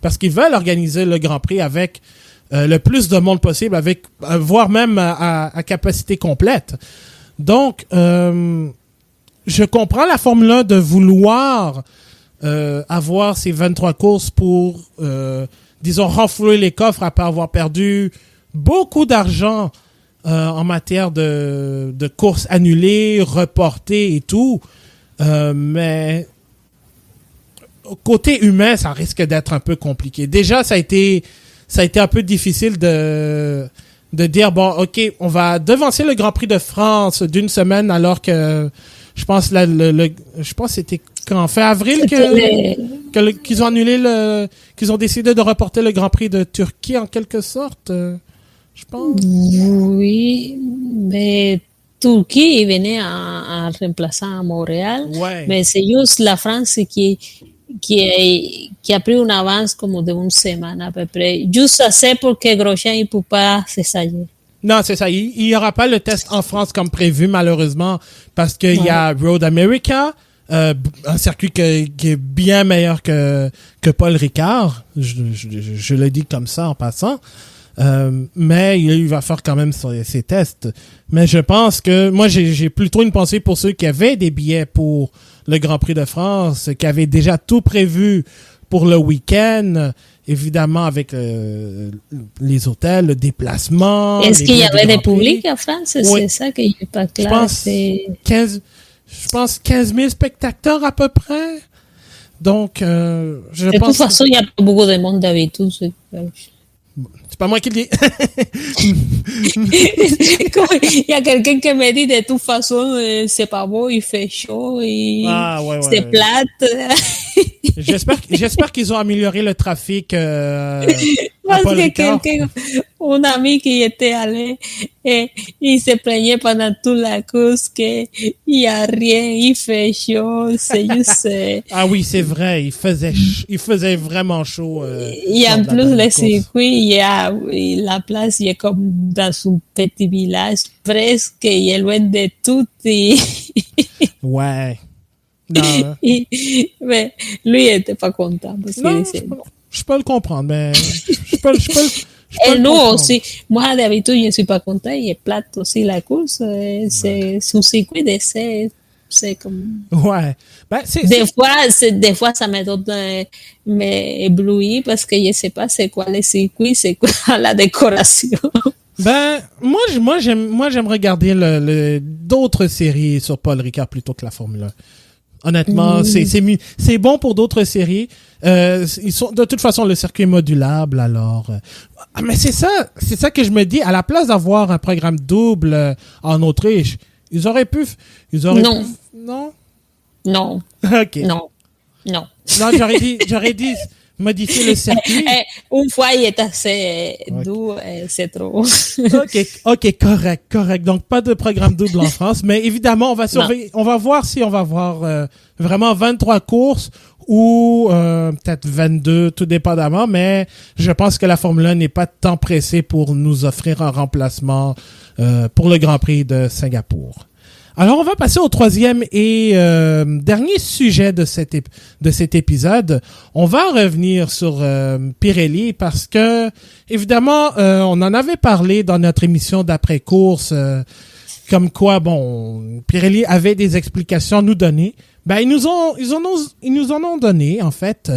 S1: parce qu'ils veulent organiser le Grand Prix avec le plus de monde possible, voire même à capacité complète. Donc, je comprends la Formule 1 de vouloir avoir ces 23 courses pour, disons, renflouer les coffres après avoir perdu beaucoup d'argent en matière de courses annulées, reportées et tout. Mais côté humain, ça risque d'être un peu compliqué. Déjà, ça a été un peu difficile de dire, bon, OK, on va devancer le Grand Prix de France d'une semaine alors que je pense je pense que c'était fin avril qu'ils ont annulé qu'ils ont décidé de reporter le Grand Prix de Turquie en quelque sorte, je pense.
S2: Oui, mais Turquie venait en remplaçant à Montréal,
S1: Ouais.
S2: mais c'est juste la France qui a pris une avance comme de une semaine à peu près, juste assez pour que Grosjean ne peut pas s'essayer.
S1: Non, c'est ça. Il y aura pas le test en France comme prévu, malheureusement, parce qu'il y a Road America, un circuit qui est bien meilleur que Paul Ricard. Je le dis comme ça en passant. Mais il va faire quand même ses tests. Mais je pense que, moi, j'ai plutôt une pensée pour ceux qui avaient des billets pour le Grand Prix de France, qui avaient déjà tout prévu pour le week-end, évidemment avec les hôtels, le déplacement.
S2: Est-ce qu'il y avait des publics en France?
S1: Oui.
S2: C'est ça qui n'est pas clair.
S1: Je pense 15 000 spectateurs à peu près. Donc,
S2: de toute façon, il y a pas beaucoup de monde d'habitude.
S1: C'est pas moi qui le dis.
S2: Il y a quelqu'un qui me dit de toute façon, c'est pas beau, il fait chaud, c'est plate.
S1: J'espère qu'ils ont amélioré le trafic.
S2: Parce que un ami qui était allé et il se plaignait pendant toute la course qu'il n'y a rien, il fait chaud, c'est juste...
S1: Ah oui, c'est vrai, il faisait vraiment chaud.
S2: Et en plus, le circuit, la place, il est comme dans un petit village, presque, il est loin de tout.
S1: Ouais. Non.
S2: Mais lui, il n'était pas content. Parce
S1: non, je peux le comprendre, mais je peux
S2: et nous aussi, moi d'habitude je ne suis pas content, il est plate aussi la course, c'est sous circuit d'essai, c'est comme...
S1: Ouais. Ben,
S2: des fois ça me donne m'éblouit parce que je ne sais pas c'est quoi le circuit, c'est quoi la décoration.
S1: Ben, moi j'aime regarder d'autres séries sur Paul Ricard plutôt que la Formule 1. Honnêtement, c'est bon pour d'autres séries. Ils sont de toute façon le circuit est modulable, alors. Mais c'est ça que je me dis. À la place d'avoir un programme double en Autriche, ils auraient pu. Non.
S2: Non.
S1: Ok.
S2: Non.
S1: Non, j'aurais dit. modifier le circuit.
S2: Une fois, il est assez doux, c'est trop.
S1: OK, correct. Donc, pas de programme double en France, mais évidemment, on va surveiller, on va voir si on va voir vraiment 23 courses ou peut-être 22, tout dépendamment, mais je pense que la Formule 1 n'est pas tant pressée pour nous offrir un remplacement pour le Grand Prix de Singapour. Alors, on va passer au troisième et dernier sujet de cet épisode. On va revenir sur Pirelli parce que, évidemment, on en avait parlé dans notre émission d'après-course, comme quoi, bon, Pirelli avait des explications à nous donner. Ben, ils nous en ont donné, en fait.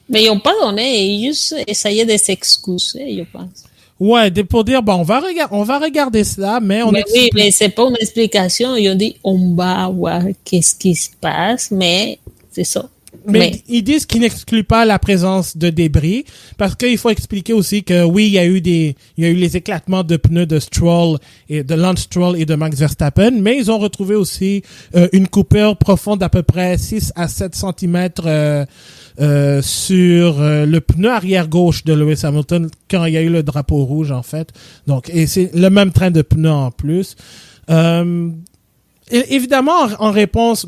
S2: Mais ils n'ont pas donné, ils juste essayaient de s'excuser, je pense.
S1: Ouais, pour dire, bon, on va regarder cela, mais
S2: oui, mais c'est pas une explication. Ils ont dit, on va voir qu'est-ce qui se passe, mais c'est ça.
S1: Mais ils disent qu'ils n'excluent pas la présence de débris, parce qu'il faut expliquer aussi que oui, il y a eu les éclatements de pneus de Stroll et de Lance Stroll et de Max Verstappen, mais ils ont retrouvé aussi une coupure profonde d'à peu près 6 à 7 centimètres sur le pneu arrière gauche de Lewis Hamilton quand il y a eu le drapeau rouge, en fait. Donc, et c'est le même train de pneus en plus. Évidemment, en réponse,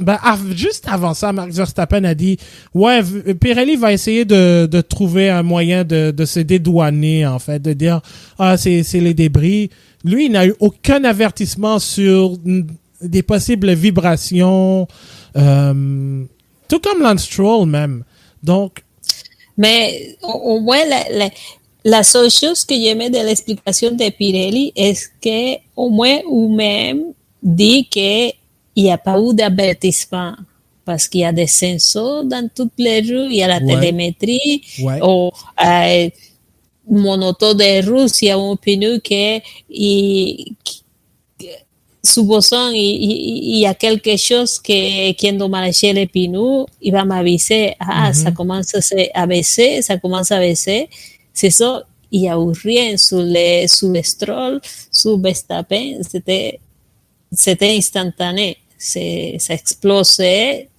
S1: juste avant ça, Max Verstappen a dit, ouais, Pirelli va essayer de trouver un moyen de se dédouaner, en fait, de dire, c'est les débris. Lui, il n'a eu aucun avertissement sur des possibles vibrations, tout comme Lance Stroll même. Donc.
S2: Mais au moins, la seule chose que j'aimais de l'explication de Pirelli est que, au moins, ou même, dit qu'il n'y a pas eu d'avertissement parce qu'il y a des sensors dans toutes les rues, il y a la télémétrie, ou mon auto de route, il y a un pneu supposons il y a quelque chose qui endommagé le pneu, il va m'aviser, ça commence à baisser, c'est ça, il n'y a eu rien sur le Stroll, sur Verstappen, c'était instantané, ça explosait.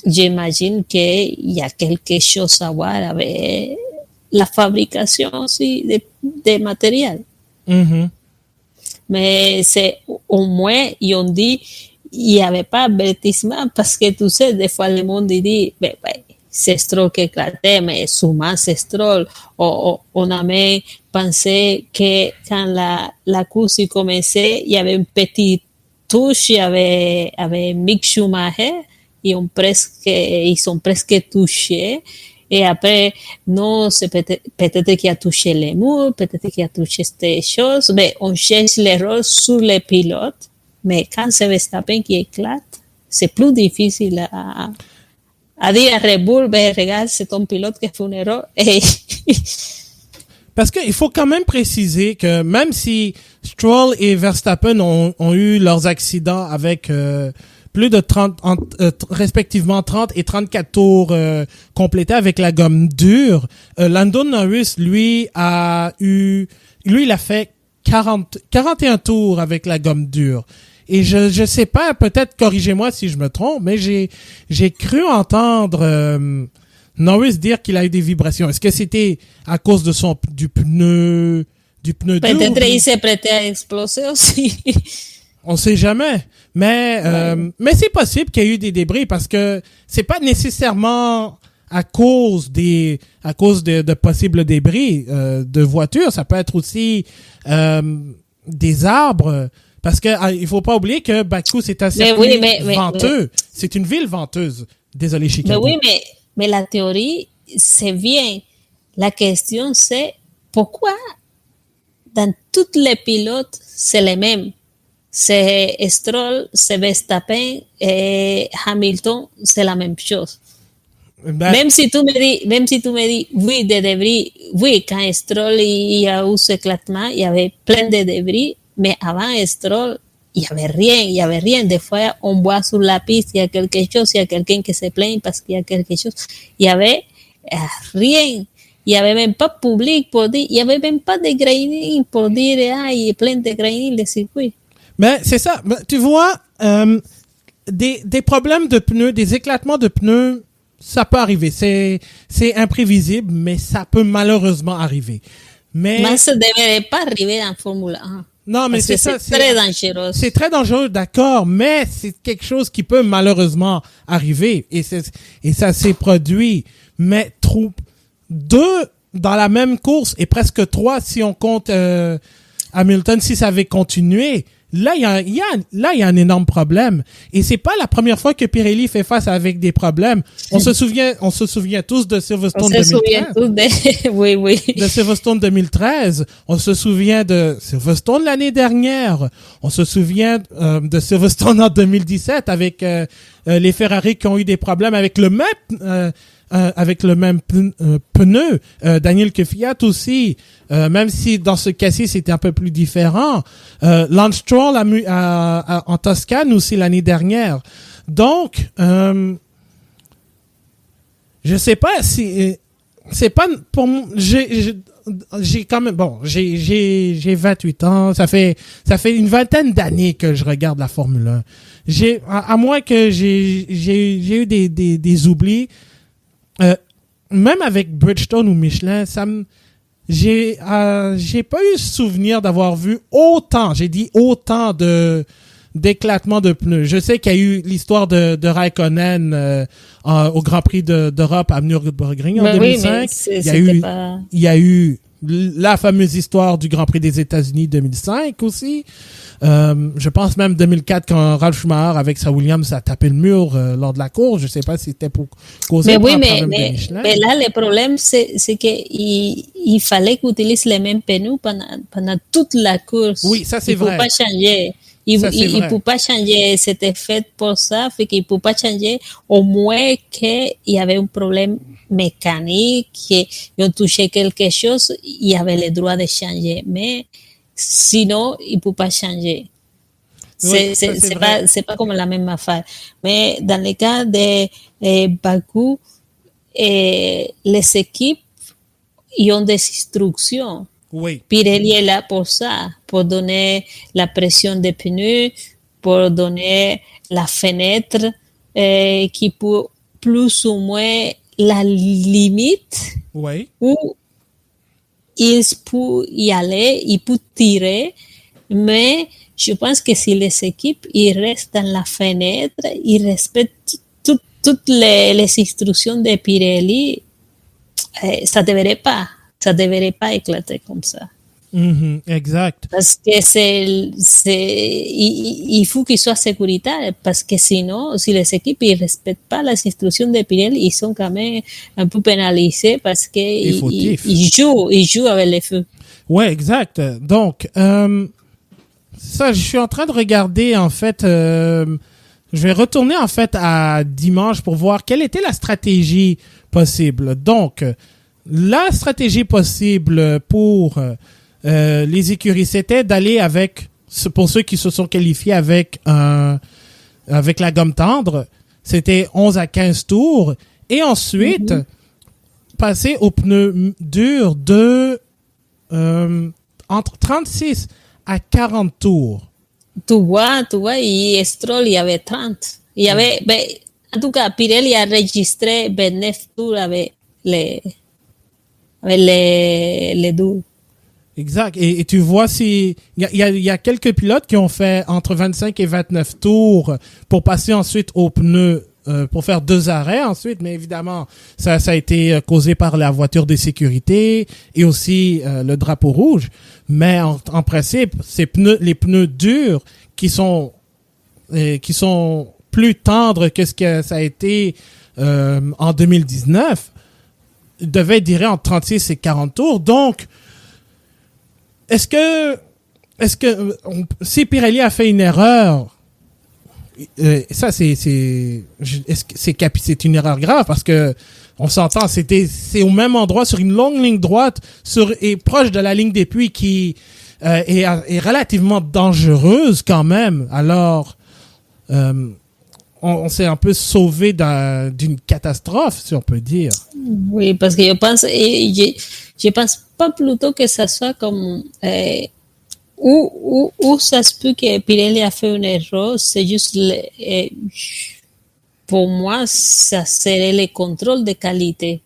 S2: J'imagine qu'il y a quelque chose à voir avec la fabrication aussi des matériels. Mais c'est au moins, ils ont dit, il n'y avait pas d'avertissement parce que tu sais, des fois le monde dit, c'est Stroll qui éclatait, mais souvent c'est Stroll. On a même pensé que quand la course commençait, il y avait une petite touche, il y avait Mick Schumacher, ils sont presque touchés. Et après, non, c'est peut-être qu'il a touché les murs, peut-être qu'il a touché ces choses, mais on cherche l'erreur sur les pilotes. Mais quand c'est Verstappen qui éclate, c'est plus difficile à dire à Red Bull, regarde, c'est ton pilote qui a fait une erreur.
S1: Parce qu'il faut quand même préciser que même si Stroll et Verstappen ont eu leurs accidents avec plus de 30, respectivement 30 et 34 tours complétés avec la gomme dure, Lando Norris, lui, il a fait 41 tours avec la gomme dure. Et je sais pas, peut-être corrigez-moi si je me trompe, mais j'ai cru entendre Norris dire qu'il a eu des vibrations. Est-ce que c'était à cause de du pneu dur?
S2: Peut-être il s'est prêté à exploser aussi.
S1: On sait jamais. Mais c'est possible qu'il y ait eu des débris parce que c'est pas nécessairement à cause de possibles débris de voitures. Ça peut être aussi des arbres. Parce que il faut pas oublier que Bakou, c'est un circuit venteux. C'est une ville venteuse. Désolé, Chicago.
S2: Mais la théorie, c'est bien. La question, c'est pourquoi dans tous les pilotes, c'est les mêmes. C'est Stroll, c'est Verstappen et Hamilton, c'est la même chose. Même si tu me dis, oui, des débris, oui, quand Stroll il y a eu ce éclatement, il y avait plein de débris, mais avant Stroll, il y avait rien. Des fois, on voit sur la piste, il y a quelque chose, il y a quelqu'un qui se plaint parce qu'il y a quelque chose. Il y avait rien. Il n'y avait même pas de public pour dire, il n'y avait même pas de graining pour dire, il y a plein de graining de circuit.
S1: Mais c'est ça. Tu vois, des problèmes de pneus, des éclatements de pneus, ça peut arriver. C'est imprévisible, mais ça peut malheureusement arriver. Mais
S2: ça ne devrait pas arriver en Formule 1.
S1: Non, mais
S2: parce que c'est très dangereux.
S1: C'est très dangereux, d'accord, mais c'est quelque chose qui peut malheureusement arriver. Et ça s'est produit. Mais deux dans la même course et presque trois si on compte Hamilton, si ça avait continué. Là, il y a un énorme problème. Et c'est pas la première fois que Pirelli fait face avec des problèmes. On se souvient tous de Silverstone 2013.
S2: Oui.
S1: De Silverstone 2013. On se souvient de Silverstone l'année dernière. On se souvient de Silverstone en 2017 avec les Ferrari qui ont eu des problèmes avec le même pneu. Daniel Kvyat aussi, même si dans ce cas-ci c'était un peu plus différent. Lance Stroll en Toscane aussi l'année dernière. Donc, je sais pas si c'est pas pour j'ai quand même j'ai 28 ans, ça fait une vingtaine d'années que je regarde la Formule 1. À moins que j'ai eu des oublis. Même avec Bridgestone ou Michelin, j'ai pas eu souvenir d'avoir vu autant d'éclatement de pneus. Je sais qu'il y a eu l'histoire de Raikkonen au Grand Prix d'Europe à Nürburgring en 2005. Il y a eu la fameuse histoire du Grand Prix des États-Unis 2005 aussi. Je pense même 2004 quand Ralf Schumacher avec sa Williams a tapé le mur lors de la course. Je sais pas si c'était pour causer un problème de Michelin.
S2: Mais là, le problème, c'est que il fallait qu'il utilise les mêmes pneus pendant toute la course.
S1: Oui, ça c'est vrai.
S2: Il ne peut pas changer. Il peut pas changer. C'était fait pour ça, fait qu'il peut pas changer. Au moins qu'il y avait un problème mécanique, qu'ils ont touché quelque chose, il y avait le droit de changer. Mais sinon, il ne peut pas changer. C'est pas comme la même affaire. Mais dans le cas de Bakou, les équipes ils ont des instructions.
S1: Oui.
S2: Pirelli est là pour ça, pour donner la pression des pneus, pour donner la fenêtre qui peut plus ou moins la limite où il peut y aller, il peut tirer, mais je pense que si les équipes ils restent dans la fenêtre, ils respectent toutes les instructions de Pirelli, ça devrait pas éclater comme ça.
S1: Mm-hmm, exact.
S2: Parce que il faut qu'il soit sécuritaire, parce que sinon, si les équipes ne respectent pas les instructions de Pirelli, ils sont quand même un peu pénalisés parce qu'ils jouent avec les feux.
S1: Ouais, exact. Donc, ça, je suis en train de regarder, en fait, je vais retourner, en fait, à dimanche pour voir quelle était la stratégie possible. Donc, la stratégie possible pour les écuries, c'était d'aller avec, pour ceux qui se sont qualifiés avec la gomme tendre, c'était 11 à 15 tours, et ensuite passer aux pneus durs entre 36 à 40 tours.
S2: Tu vois, et Stroll, il y avait 30. Il y avait, en tout cas, Pirelli a enregistré 29 tours avec les deux.
S1: Exact. Et tu vois, il y a quelques pilotes qui ont fait entre 25 et 29 tours pour passer ensuite aux pneus, pour faire 2 arrêts ensuite. Mais évidemment, ça a été causé par la voiture de sécurité et aussi le drapeau rouge. Mais en principe, les pneus durs qui sont plus tendres que ce que ça a été en 2019 devaient durer entre 36 et 40 tours. Donc, est-ce que si Pirelli a fait une erreur, ça c'est une erreur grave parce que on s'entend, c'est au même endroit sur une longue ligne droite et proche de la ligne des puits qui est relativement dangereuse quand même. Alors on s'est un peu sauvé d'une catastrophe, si on peut dire.
S2: Oui, parce que je pense pas plutôt que ça soit comme où ça se peut que Pirelli a fait une erreur, c'est juste pour moi, ça serait le contrôle de qualité.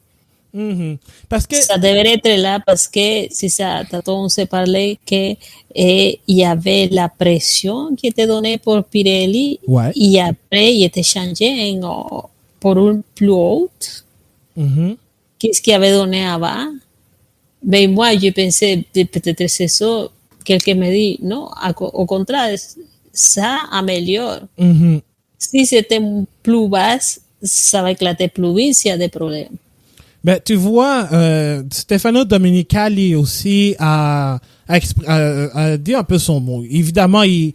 S1: Mhm. Parce que
S2: Ça devrait être là parce que, c'est ça, tantôt on se parlait que il y avait la pression qui était donnée pour Pirelli
S1: Ouais.
S2: et après il était changé pour une plus haute.
S1: Mhm.
S2: Qu'est-ce qu'il avait donné avant? Ben moi, je pensais peut-être c'est ça. Quelqu'un me dit, non, au contraire, ça améliore.
S1: Mhm.
S2: Si c'était plus basse, ça va éclater plus vite s'il y a des problèmes.
S1: Ben, tu vois, Stefano Domenicali aussi a dit un peu son mot. Évidemment, il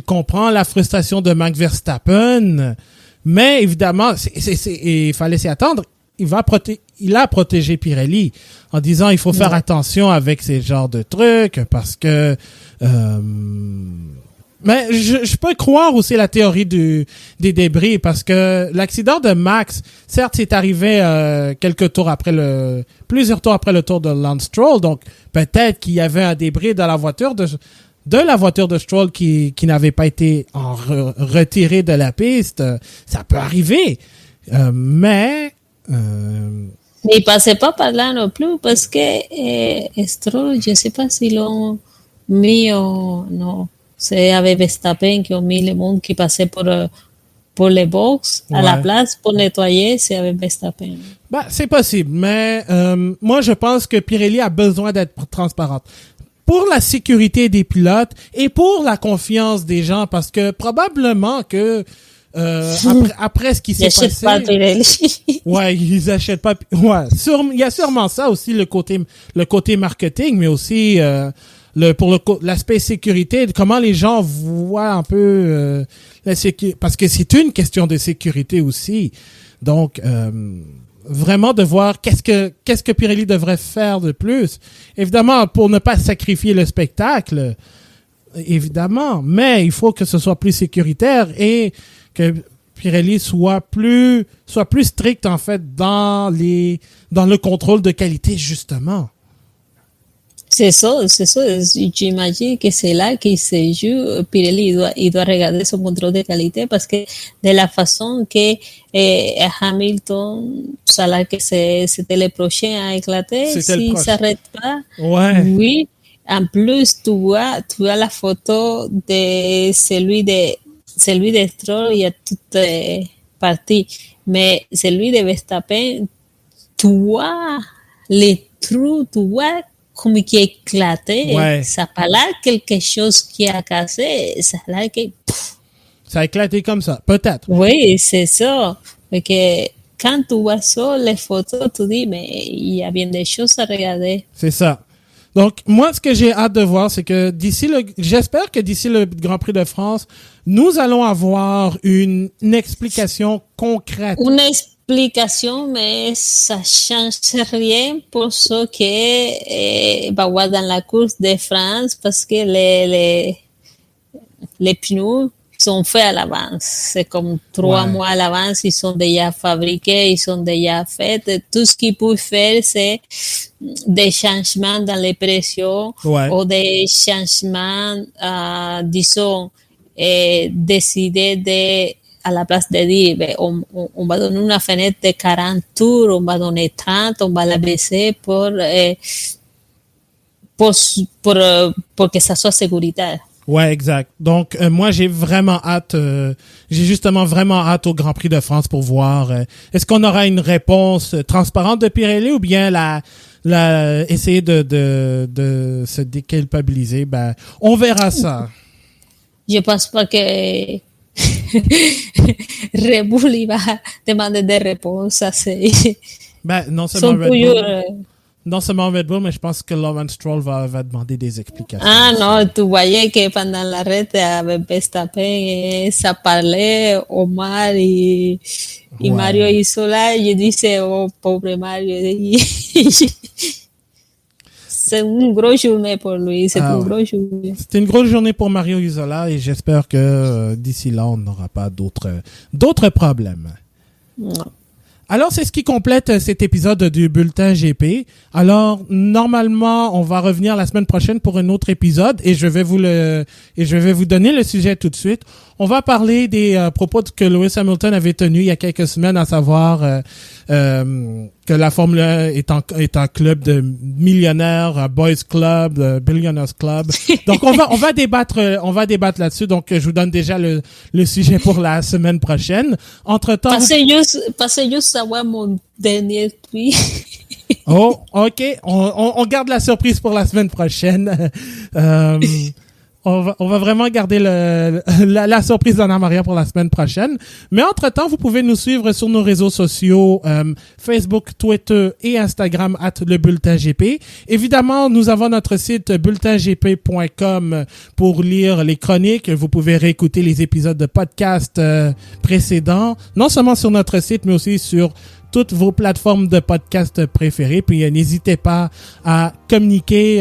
S1: comprend la frustration de Max Verstappen, mais évidemment, il fallait s'y attendre. Il a protégé Pirelli en disant il faut faire attention avec ces genres de trucs parce que mais je peux croire aussi la théorie des débris parce que l'accident de Max, certes, c'est arrivé plusieurs tours après le tour de Lance Stroll, donc peut-être qu'il y avait un débris dans la voiture de la voiture de Stroll qui n'avait pas été retiré de la piste. Ça peut arriver, mais
S2: Mais il passait pas par là non plus parce que Stroll, je sais pas si l'ont mis ou non. C'est avec Verstappen qui ont mis le monde qui passait pour les box à la
S1: Ouais.
S2: place pour nettoyer, c'est avec Verstappen.
S1: bah, c'est possible, mais moi je pense que Pirelli a besoin d'être transparente pour la sécurité des pilotes et pour la confiance des gens parce que probablement que après ce qui s'est
S2: J'achète
S1: passé,
S2: pas Pirelli.
S1: ouais, ils achètent pas. Ouais, il y a sûrement ça aussi le côté marketing, mais aussi l'aspect sécurité, comment les gens voient un peu parce que c'est une question de sécurité aussi. Donc vraiment de voir qu'est-ce que Pirelli devrait faire de plus. Évidemment pour ne pas sacrifier le spectacle, évidemment, mais il faut que ce soit plus sécuritaire et que Pirelli soit plus strict en fait dans le contrôle de qualité justement.
S2: C'est ça. J'imagine que c'est là qu'il se joue. Pirelli, il doit regarder son contrôle de qualité parce que de la façon que Hamilton, ça là que c'était le prochain à éclater,
S1: C'était le
S2: s'il
S1: prochain.
S2: s'arrête pas.
S1: Ouais.
S2: Oui. En plus, tu vois la photo de celui de Stroll, il y a toute partie. Mais celui de Verstappen, tu vois les trous, tu vois comme qui a éclaté.
S1: Ouais.
S2: Ça n'a pas l'air quelque chose qui a cassé. Ça a l'air que...
S1: Ça a éclaté comme ça, peut-être.
S2: Oui, c'est ça. Parce que quand tu vois ça, les photos, tu dis, mais il y a bien des choses à regarder.
S1: C'est ça. Donc, moi, ce que j'ai hâte de voir, c'est que j'espère que d'ici le Grand Prix de France, nous allons avoir une explication concrète.
S2: Une explication, mais ça change rien pour ce que va avoir dans la course de France parce que les pneus sont faits à l'avance. C'est comme 3
S1: Ouais.
S2: mois à l'avance, ils sont déjà fabriqués, ils sont déjà faits. Tout ce qu'ils peuvent faire, c'est des changements dans les pressions
S1: Ouais.
S2: ou des changements, disons, décider à la place de dire, ben, on va donner une fenêtre de 40 tours, on va donner 30, on va la baisser pour que ça soit sécuritaire.
S1: Ouais, exact. Donc, moi, j'ai justement vraiment hâte au Grand Prix de France pour voir, est-ce qu'on aura une réponse transparente de Pirelli ou bien essayer de se déculpabiliser. Ben, on verra ça.
S2: Je pense pas que Red Bull il va demander des réponses assez.
S1: Ben, non
S2: Sont
S1: seulement Red
S2: toujours,
S1: Bull. Non seulement Red Bull, mais je pense que Lawrence Stroll va demander des explications.
S2: Ah non, tu voyais que pendant l'arrêt avec Verstappen, ça parlait Omar et
S1: Ouais.
S2: Mario Isola. Je disais, oh, pauvre Mario. C'est une grosse journée pour lui. C'est une grosse journée.
S1: C'était une grosse journée pour Mario Isola et j'espère que d'ici là, on n'aura pas d'autres problèmes.
S2: Non.
S1: Alors, c'est ce qui complète cet épisode du Bulletin GP. Alors, normalement, on va revenir la semaine prochaine pour un autre épisode et je vais vous donner le sujet tout de suite. On va parler des propos que Lewis Hamilton avait tenus il y a quelques semaines, à savoir que la Formule 1 est un club de millionnaires, un boys club, billionaires club. Donc on va débattre là-dessus. Donc je vous donne déjà le sujet pour la semaine prochaine. Entre-temps,
S2: Passez juste savoir mon dernier tweet.
S1: Oh, OK. On garde la surprise pour la semaine prochaine. On va vraiment garder la surprise d'Anna Maria pour la semaine prochaine. Mais entre-temps, vous pouvez nous suivre sur nos réseaux sociaux, Facebook, Twitter et Instagram @lebulletingp. Évidemment, nous avons notre site bulletingp.com pour lire les chroniques. Vous pouvez réécouter les épisodes de podcast précédents, non seulement sur notre site, mais aussi sur toutes vos plateformes de podcast préférées. Puis n'hésitez pas à communiquer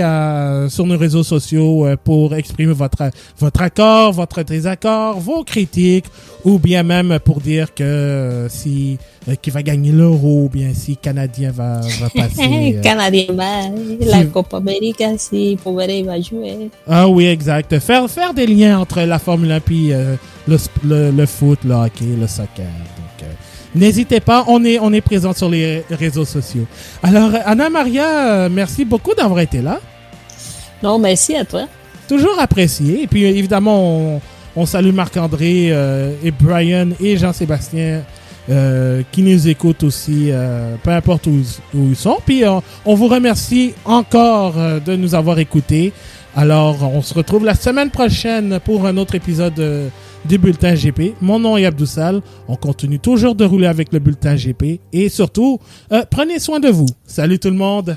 S1: sur nos réseaux sociaux pour exprimer votre accord, votre désaccord, vos critiques, ou bien même pour dire que qui va gagner l'Euro, ou bien si Canadien va passer.
S2: Canadien la Copa América, si Povere va jouer.
S1: Ah oui, exact. Faire des liens entre la Formule 1 puis le foot, le hockey, le soccer. Donc, n'hésitez pas, on est présent sur les réseaux sociaux. Alors, Anna Maria, merci beaucoup d'avoir été là.
S2: Non, merci à toi.
S1: Toujours apprécié. Et puis, évidemment, on salue Marc-André et Brian et Jean-Sébastien qui nous écoutent aussi, peu importe où ils sont. Puis, on vous remercie encore de nous avoir écoutés. Alors, on se retrouve la semaine prochaine pour un autre épisode du Bulletin GP. Mon nom est Abdoussal. On continue toujours de rouler avec le Bulletin GP. Et surtout, prenez soin de vous. Salut tout le monde!